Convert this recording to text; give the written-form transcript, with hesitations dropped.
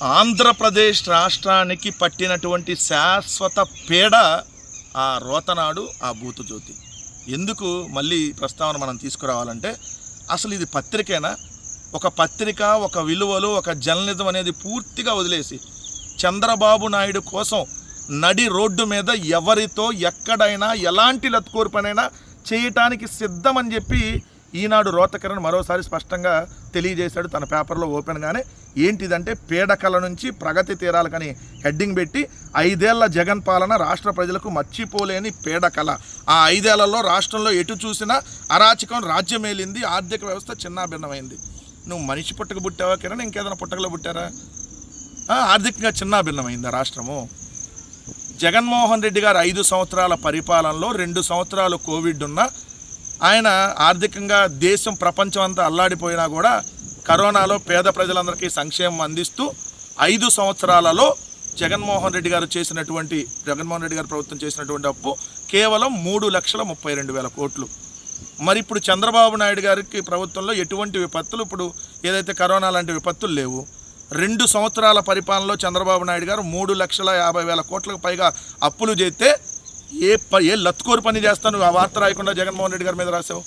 ఆంధ్రప్రదేశ్ రాష్ట్రానికి పట్టినటువంటి శాశ్వత పీడ ఆ రోతనాడు, ఆ బూతు జ్యోతి. ఎందుకు మళ్ళీ ప్రస్తావన మనం తీసుకురావాలంటే, అసలు ఇది పత్రికేనా? ఒక పత్రిక, ఒక విలువలు, ఒక జర్నలిజం అనేది పూర్తిగా వదిలేసి చంద్రబాబు నాయుడు కోసం నడి రోడ్డు మీద ఎవరితో ఎక్కడైనా ఎలాంటి లత్కోరు పనైనా చేయటానికి సిద్ధమని చెప్పి ఈనాడు రోతకిరణ్ మరోసారి స్పష్టంగా తెలియజేశాడు తన పేపర్లో ఓపెన్గానే. ఏంటిదంటే, పీడకల నుంచి ప్రగతి తీరాలకని హెడ్డింగ్ పెట్టి 5 ఏళ్ల జగన్ పాలన రాష్ట్ర ప్రజలకు మర్చిపోలేని పీడకల. ఆ 5 ఏళ్లలో రాష్ట్రంలో ఎటు చూసినా అరాచకం రాజ్యమేలింది, ఆర్థిక వ్యవస్థ చిన్నాభిన్నమైంది. నువ్వు మనిషి పుట్టక పుట్టావా కిరణ్? ఇంకేదైనా పుట్టకలో పుట్టారా? ఆర్థికంగా చిన్నాభిన్నమైందా రాష్ట్రము? జగన్మోహన్ రెడ్డి గారు 5 సంవత్సరాల పరిపాలనలో 2 సంవత్సరాలు కోవిడ్ ఉన్న ఆయన ఆర్థికంగా దేశం ప్రపంచం అంతా అల్లాడిపోయినా కూడా కరోనాలో పేద ప్రజలందరికీ సంక్షేమం అందిస్తూ 5 సంవత్సరాలలో జగన్మోహన్ రెడ్డి గారు ప్రభుత్వం చేసినటువంటి అప్పు కేవలం 3,32,000 కోట్లు. మరి ఇప్పుడు చంద్రబాబు నాయుడు గారికి ప్రభుత్వంలో ఎటువంటి విపత్తులు, ఇప్పుడు ఏదైతే కరోనా లాంటి విపత్తులు లేవు. 2 సంవత్సరాల పరిపాలనలో చంద్రబాబు నాయుడు గారు 3,50,000 కోట్లకు పైగా అప్పులు చేస్తే ఏ లత్కోరు పని చేస్తాను ఆ వార్త రాయకుండా జగన్మోహన్ రెడ్డి గారి మీద రాసావు?